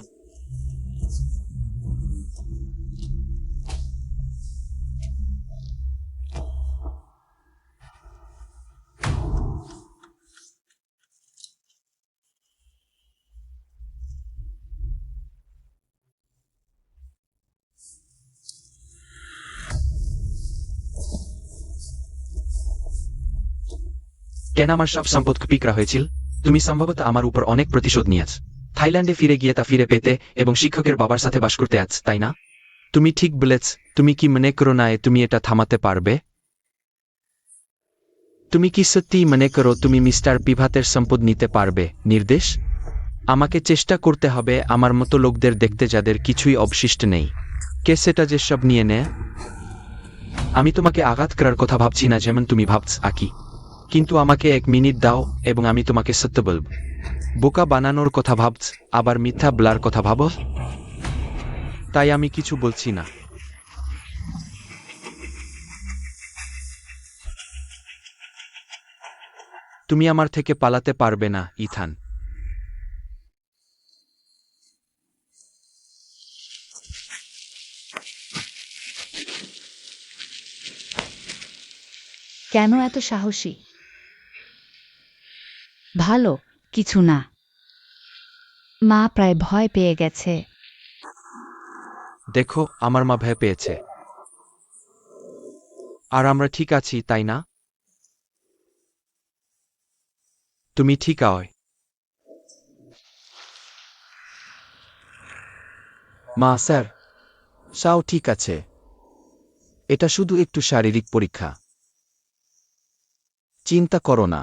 কেন আমার সব সম্পদ কুপিয়ে করা হয়েছিল? তুমি সম্ভবত আমার উপর অনেক প্রতিশোধ নিয়েছ। থাইল্যান্ডে ফিরে গিয়ে তা ফিরে পেতে এবং শিক্ষকের বাবার সাথে বাস করতে আছ, তাই না? তুমি ঠিক বলেছ। তুমি কি মনে করো না তুমি এটা থামাতে পারবে? তুমি কি সত্যিই মনে করো তুমি মিস্টার পিভাতের সম্পদ নিতে পারবে? নির্দেশ, আমাকে চেষ্টা করতে হবে আমার মতো লোকদের দেখতে যাদের কিছুই অবশিষ্ট নেই। কে সেটা যেসব নিয়ে নেয়? আমি তোমাকে আঘাত করার কথা ভাবছি না যেমন তুমি ভাবছ আকি, কিন্তু আমাকে 1 মিনিট দাও এবং আমি তোমাকে সত্য বলব। বোকা বানানোর কথা ভাবছ, আবার মিথ্যা বলার কথা ভাবো। তাই আমি কিছু বলছি না। তুমি আমার থেকে পালাতে পারবে না, ইথান। কেন এত সাহসী? ভালো, কিছু না। মা প্রায় ভয় পেয়ে গেছে। দেখো, আমার মা ভয় পেয়েছে। আর আমরা ঠিক আছি, তাই না? তুমি ঠিক আয়। মা স্যার, সাও ঠিক আছে। এটা শুধু একটু শারীরিক পরীক্ষা। চিন্তা করো না।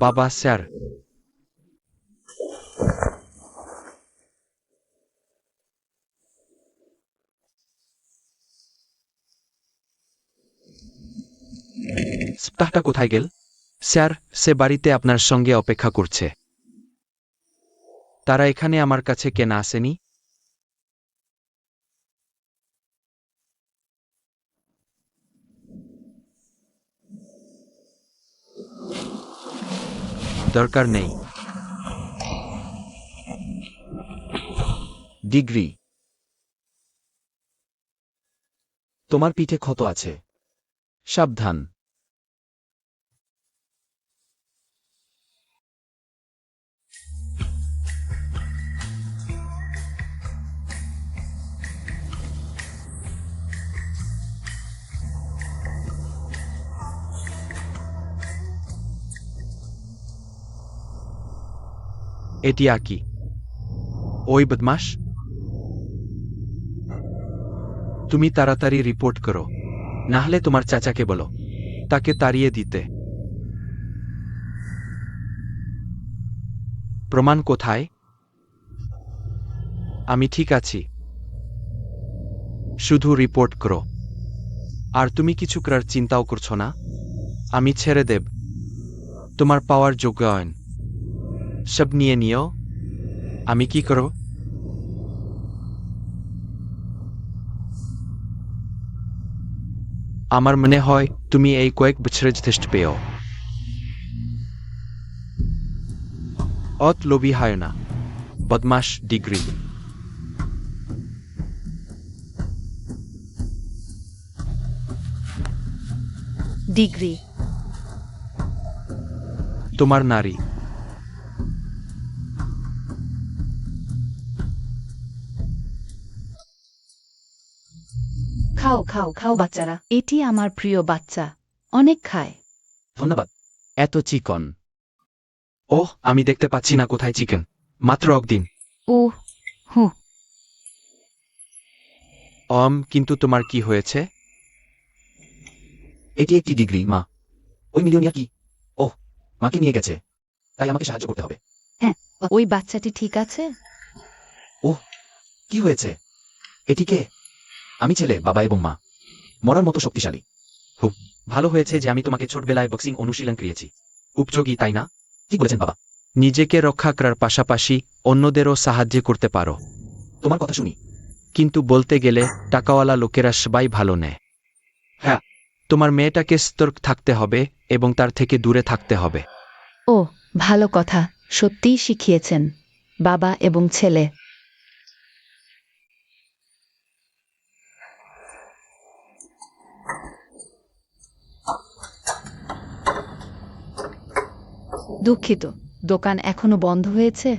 বাবা, স্যার। সপ্তাহটা কোথায় গেল? স্যার, সে বাড়িতে আপনার সঙ্গে অপেক্ষা করছে। তারা এখানে আমার কাছে কেন আসেনি? দরকার নেই। ডিগ্রি, তোমার পিঠে ক্ষত আছে। সাবধান। এটি আকি। ওই বদমাস। তুমি তাড়াতাড়ি রিপোর্ট করো, নাহলে তোমার চাচাকে বলো তাকে তাড়িয়ে দিতে। প্রমাণ কোথায়? আমি ঠিক আছি। শুধু রিপোর্ট করো। আর তুমি কিছু করার চিন্তাও করছো না? আমি ছেড়ে দেব। তোমার পাওয়ার যোগ্যায়ন সব নিয়ে নিও। আমি কি করো? আমার মনে হয় তুমি এই কয়েক বছরে যথেষ্ট পেও। অত লোভী হয় না, বদমাস। ডিগ্রি, ডিগ্রি, তোমার নারী। খাও খাও খাও বাচ্চারা, এটি আমার প্রিয় বাচ্চা, অনেক খায়। ধন্যবাদ। এত চিকন। ওহ, আমি দেখতে পাচ্ছি না কোথায় চিকেন। মাত্র একদিন। ও হু, কিন্তু তোমার কি হয়েছে? এটি একটি ডিগ্রি, মা। ওই মিলিয়নিয়া কি? ওহ, মাকে নিয়ে গেছে। তাই আমাকে সাহায্য করতে হবে। ওই বাচ্চাটি ঠিক আছে? ওহ, কি হয়েছে? এটি কে? আমি ছেলে, বাবা এবং মা। মরার মতো শক্তিশালী। ভালো হয়েছে যে আমি তোমাকে ছোটবেলায় বক্সিং অনুশীলন করিয়েছি। উপযোগী, তাই না? ঠিক বলেছেন বাবা। নিজেকে রক্ষা করার পাশাপাশি অন্যদেরও সাহায্য করতে পারো। তোমার কথা শুনি। কিন্তু বলতে গেলে টাকাওয়ালা লোকেরা সবাই ভালো নেয়। হ্যাঁ। তোমার মেয়েটাকে সতর্ক থাকতে হবে এবং তার থেকে দূরে থাকতে হবে। ও, ভালো কথা, সত্যিই শিখিয়েছেন বাবা এবং ছেলে। দুঃখিত, দোকান এখনো বন্ধ হয়েছে?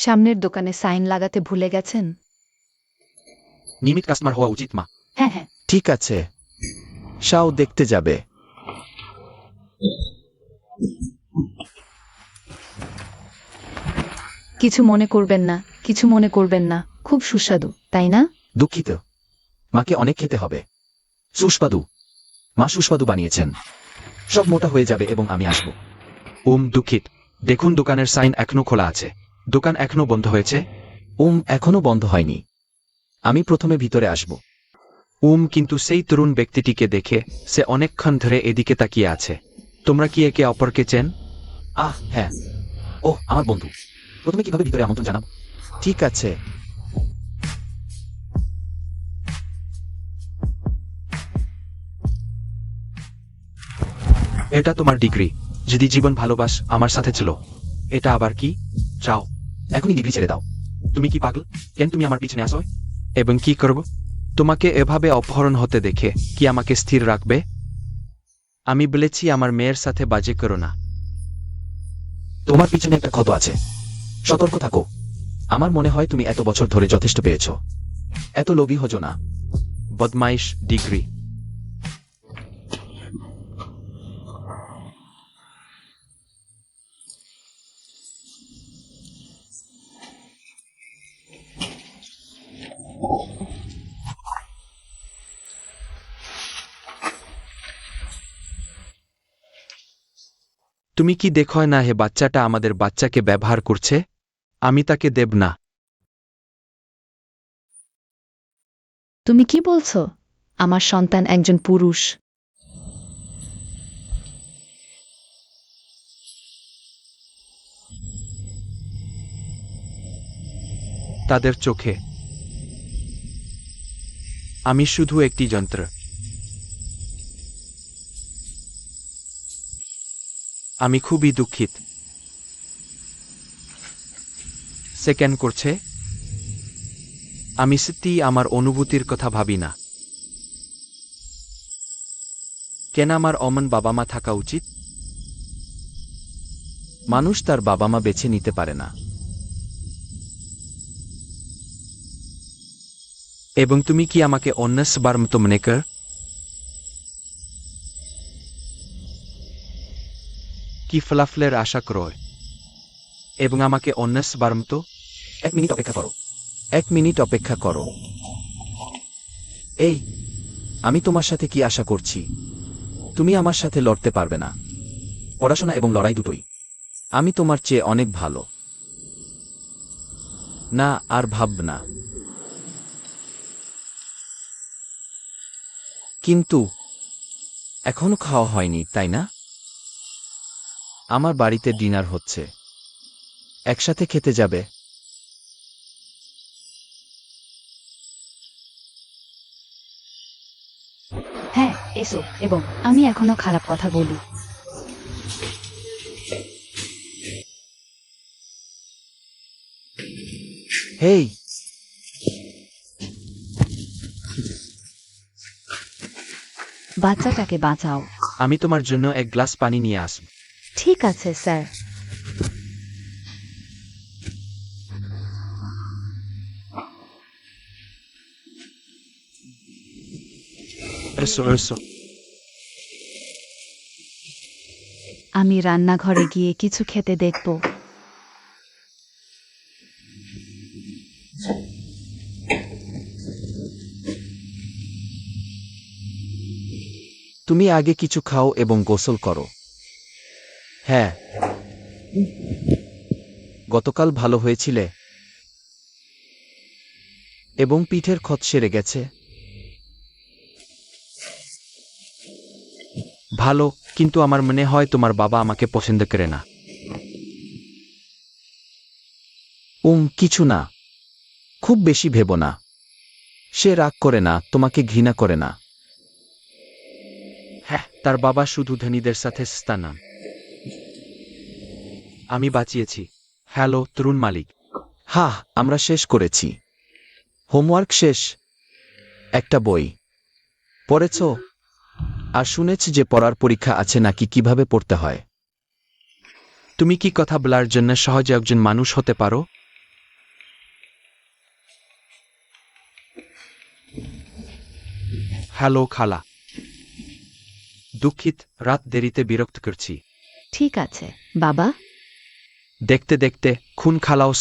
সামনের দোকানে সাইন লাগাতে ভুলে গেছেন? নিয়মিত কাস্টমার হওয়া উচিত, মা। হ্যাঁ হ্যাঁ। ঠিক আছে, সাও দেখতে যাবে। কিছু মনে করবেন না, কিছু মনে করবেন না, খুব সুস্বাদু, তাই না? দুঃখিত, মাকে অনেক খেতে হবে। সুস্বাদু। মা সুস্বাদু বানিয়েছেন। সব মোটা হয়ে যাবে এবং আমি আসব। দুঃখিত। দেখুন দোকানের সাইন এখনো খোলা আছে। দোকান এখনো বন্ধ হয়েছে? এখনো বন্ধ হয়নি। আমি প্রথমে ভিতরে আসব। কিন্তু সেই তরুণ ব্যক্তিটিকে দেখে সে অনেকক্ষণ ধরে এদিকে তাকিয়ে আছে। তোমরা কি একে অপরকে চেন? হ্যাঁ। ওহ, আমার বন্ধু। প্রথমে কিভাবে ভিতরে আমন্ত্রণ জানাব? ঠিক আছে। এটা তোমার ডিগ্রি। যদি জীবন ভালোবাস আমার সাথে ছিল। এটা আবার কি? চাও? এখনই ডিগ্রি ছেড়ে দাও। তুমি কি পাগল? কেন তুমি আমার পিছনে আসো? এবং কি করব? তোমাকে এভাবে অপহরণ হতে দেখে কি আমাকে স্থির রাখবে? আমি বলেছি আমার মেয়ের সাথে বাজে করো না। তোমার পিছনে একটা ক্ষত আছে। সতর্ক থাকো। আমার মনে হয় তুমি এত বছর ধরে যথেষ্ট পেয়েছ। এত লোভী হজো না। বদমাইশ ডিগ্রি। তুমি কি দেখো না হে বাচ্চাটা আমাদের বাচ্চাকে ব্যবহার করছে? আমি তাকে দেব না। তুমি কি বলছো? আমার সন্তান একজন পুরুষ। তাদের চোখে আমি শুধু একটি যন্ত্র। আমি খুবই দুঃখিত। সে কেন করছে? আমি সত্যিই আমার অনুভূতির কথা ভাবি না। কেন আমার অমন বাবা মা থাকা উচিত? মানুষ তার বাবা মা বেছে নিতে পারে না। এবং তুমি কি আমাকে অন্যসবার মতো মনে কর? কি ফলাফলের আশা করো? এবং আমাকে অন্যসবার মতো? 1 মিনিট অপেক্ষা করো। 1 মিনিট অপেক্ষা করো। এই, আমি তোমার সাথে কি আশা করছি? তুমি আমার সাথে লড়তে পারবে না। পড়াশোনা এবং লড়াই দুটোই। আমি তোমার চেয়ে অনেক ভালো। না, আর ভাব না। কিন্তু এখনো খাওয়া হয়নি, তাই না? আমার বাড়িতে ডিনার হচ্ছে। একসাথে খেতে যাবে? হ্যাঁ, এসো। এবং আমি এখনো খারাপ কথা বলি। হেই, বাচ্চাটাকে বাঁচাও। আমি তোমার জন্য এক গ্লাস পানি নিয়ে আসব। ঠিক আছে, স্যার। এসো এসো। আমি রান্নাঘরে গিয়ে কিছু খেতে দেখব। তুমি আগে কিছু খাও এবং গোসল করো। হ্যাঁ। গতকাল ভালো হয়েছিলে? এবং পিঠের ক্ষত সেরে গেছে? ভালো, কিন্তু আমার মনে হয় তোমার বাবা আমাকে পছন্দ করে না। কিছু না। খুব বেশি ভেবো না। সে রাগ করে না, তোমাকে ঘৃণা করে না। হ্যাঁ, তার বাবা শুধু ধনীদের সাথে স্থানাম। আমি বাঁচিয়েছি। হ্যালো, তরুণ মালিক। আমরা শেষ করেছি। হোমওয়ার্ক শেষ। একটা বই পড়েছ? আর শুনেছি যে পড়ার পরীক্ষা আছে নাকি, কিভাবে পড়তে হয়? তুমি কি কথা বলার জন্য সহজে একজন মানুষ হতে পারো? হ্যালো খালা। দুঃখিত, রাত দেরিতে বিরক্ত করছি। ঠিক আছে, বাবা। দেখতে দেখতে খুন খালাও